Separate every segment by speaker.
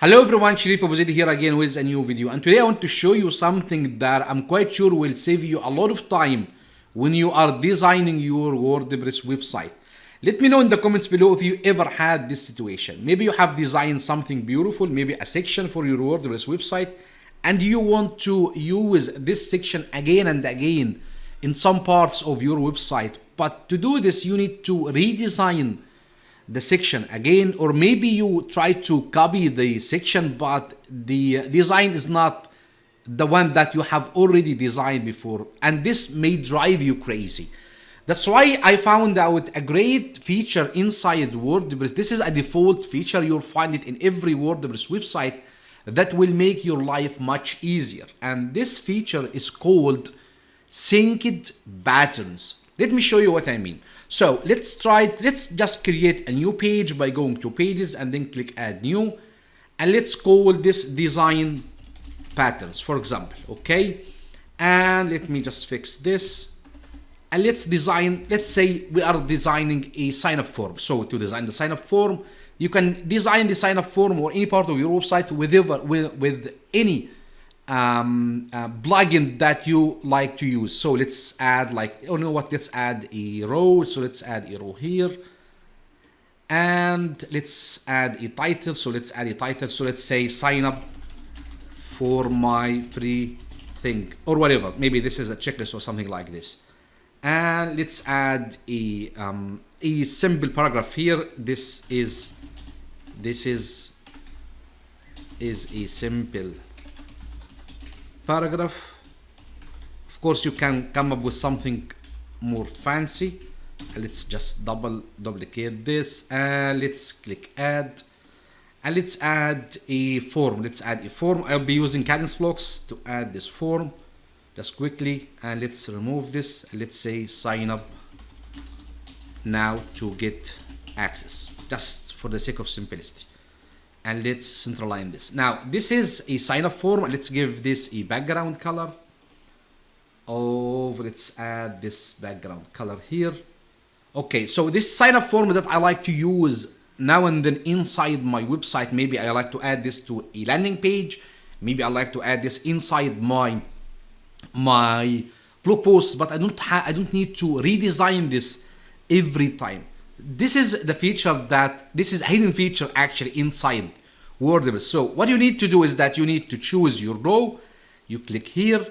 Speaker 1: Hello everyone, Sharif Abu Zaid here again with a new video, and today I want to show you something that I'm quite sure will save you a lot of time when you are designing your WordPress website. Let me know in the comments below if you ever had this situation. Maybe you have designed something beautiful, maybe a section for your WordPress website, and you want to use this section again and again in some parts of your website. But to do this, you need to redesign the section again, or maybe you try to copy the section but the design is not the one that you have already designed before, and this may drive you crazy. That's why I found out a great feature inside WordPress. This is a default feature, you'll find it in every WordPress website, that will make your life much easier, and this feature is called synced patterns. Let me show you what I mean. So let's just create a new page by going to pages and then click add new, and let's call this design patterns, for example. Okay, and let me just fix this, and let's say we are designing a sign up form. So to design the sign up form, you can design the sign up form or any part of your website with any plugin that you like to use. So let's add, let's add a row. So let's add a row here, and let's add a title. So let's add a title. So let's say sign up for my free thing, or whatever. Maybe this is a checklist or something like this. And let's add a simple paragraph here. This is a simple paragraph. Of course, you can come up with something more fancy. Let's just duplicate this, and let's click add, and let's add a form. I'll be using Kadence Plugins to add this form just quickly, and let's remove this. Let's say sign up now to get access, just for the sake of simplicity. And let's centralize this. Now this is a sign up form. Let's give this a background color. Let's add this background color here. Okay, so this sign up form that I like to use now and then inside my website. Maybe I like to add this to a landing page. Maybe I like to add this inside my blog post, but I don't need to redesign this every time. This is the feature this is a hidden feature actually inside WordPress. So what you need to do is that you need to choose your row. You click here,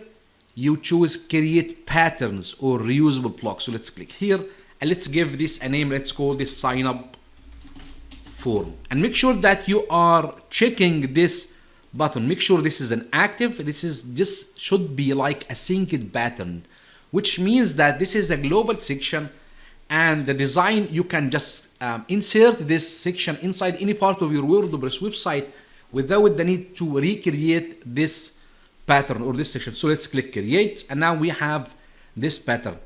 Speaker 1: you choose create patterns or reusable blocks. So let's click here, and let's give this a name. Let's call this sign up form, and make sure that you are checking this button. Make sure this is an active. This should be like a synced pattern, which means that this is a global section, and the design, you can just insert this section inside any part of your WordPress website without the need to recreate this pattern or this section. So let's click create, and now we have this pattern.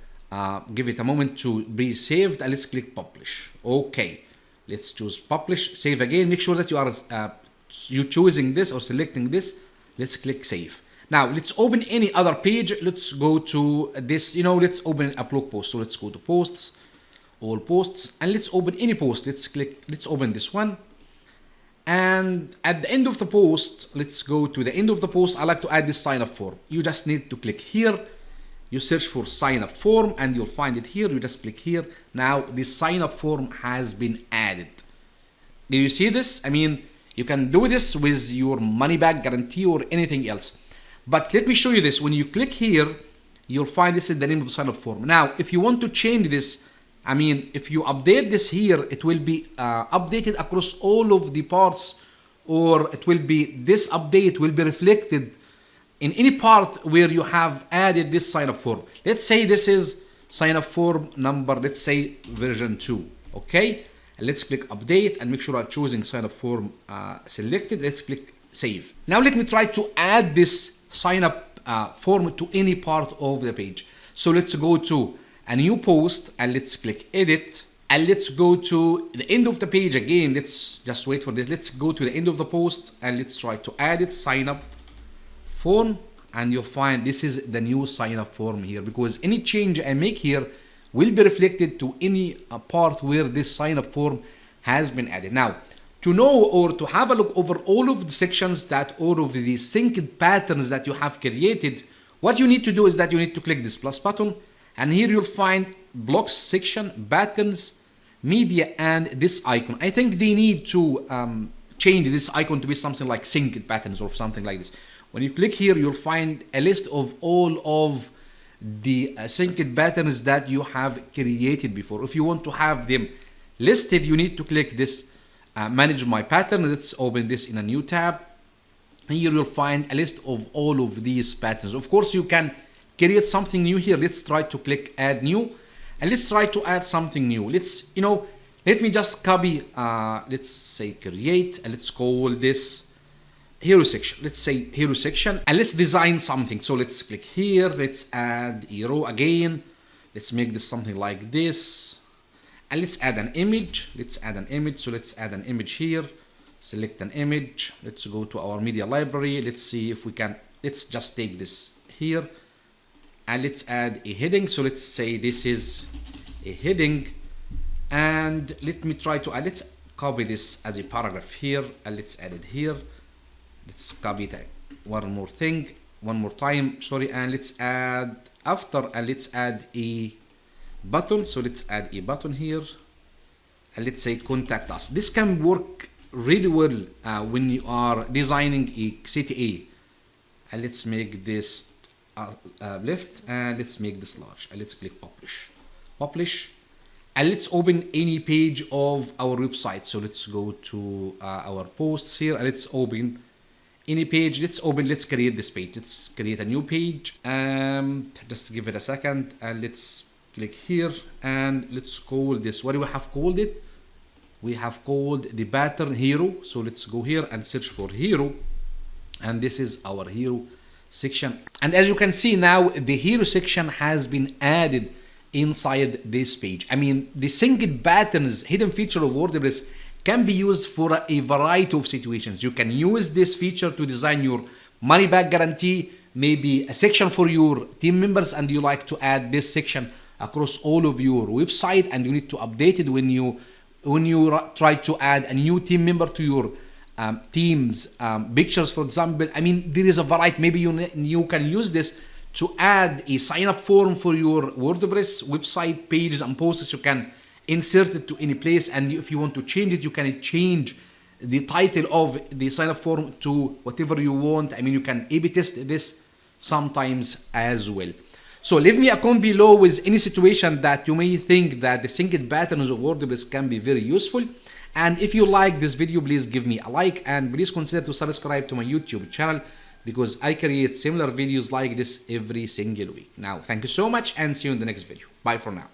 Speaker 1: Give it a moment to be saved, and let's click publish. Okay, let's choose publish, save again. Make sure that you are choosing this or selecting this. Let's click save. Now let's open any other page. Let's go to this, let's open a blog post. So let's go to posts, all posts, and let's open any post. Let's open this one, and at the end of the post, let's go to the end of the post. I like to add this sign up form. You just need to click here, you search for sign up form, and you'll find it here. You just click here. Now this sign up form has been added. Do you see this? I mean, you can do this with your money back guarantee or anything else, but let me show you this. When you click here, you'll find this is the name of the sign up form. Now if you want to change this, if you update this here, it will be updated across all of the parts, or this update will be reflected in any part where you have added this sign up form. Let's say this is sign up form number, let's say version 2. Okay, and let's click update, and make sure I'm choosing sign up form selected. Let's click save. Now let me try to add this sign up form to any part of the page. So let's go to a new post, and let's click edit, and let's go to the end of the page again. Let's just wait for this. Let's go to the end of the post, and let's try to add it, sign up form, and you'll find this is the new sign up form here, because any change I make here will be reflected to any part where this sign up form has been added. Now to know or to have a look over all of the sections that all of the synced patterns that you have created, what you need to do is that you need to click this plus button, and here you'll find blocks section, patterns, media, and this icon. I think they need to change this icon to be something like synced patterns or something like this. When you click here, you'll find a list of all of the synced patterns that you have created before. If you want to have them listed, you need to click this manage my pattern. Let's open this in a new tab. Here you'll find a list of all of these patterns. Of course, you can create something new here. Let's try to click add new, and let's try to add something new. Let me just copy, let's say create, and let's call this hero section. Let's say hero section, and let's design something. So let's click here, let's add a row again. Let's make this something like this. And let's add an image. Let's add an image. So let's add an image here. Select an image. Let's go to our media library. Let's see if we can. Let's just take this here. And let's add a heading. So let's say this is a heading. And let me try to add. Let's copy this as a paragraph here. And let's add it here. Let's copy it one more time. Sorry. And let's add after. And let's add a button. So let's add a button here, and let's say contact us. This can work really well when you are designing a CTA. And let's make this left, and let's make this large, and let's click publish, and let's open any page of our website. So let's go to our posts here, and let's open any page. Let's create this page. Let's create a new page, just give it a second, and let's click here, and let's call this, what do we have called it? We have called the pattern hero. So let's go here and search for hero, and this is our hero section. And as you can see now, the hero section has been added inside this page. I mean, the synced patterns hidden feature of WordPress can be used for a variety of situations. You can use this feature to design your money back guarantee, maybe a section for your team members, and you like to add this section across all of your website, and you need to update it when you try to add a new team member to your team's pictures, for example. I mean, there is a variety. Maybe you can use this to add a sign-up form for your WordPress website pages and posts. You can insert it to any place, and if you want to change it, you can change the title of the sign-up form to whatever you want. I mean, you can A/B test this sometimes as well. So leave me a comment below with any situation that you may think that the synced patterns of WordPress can be very useful. And if you like this video, please give me a like, and please consider to subscribe to my YouTube channel, because I create similar videos like this every single week. Now, thank you so much, and see you in the next video. Bye for now.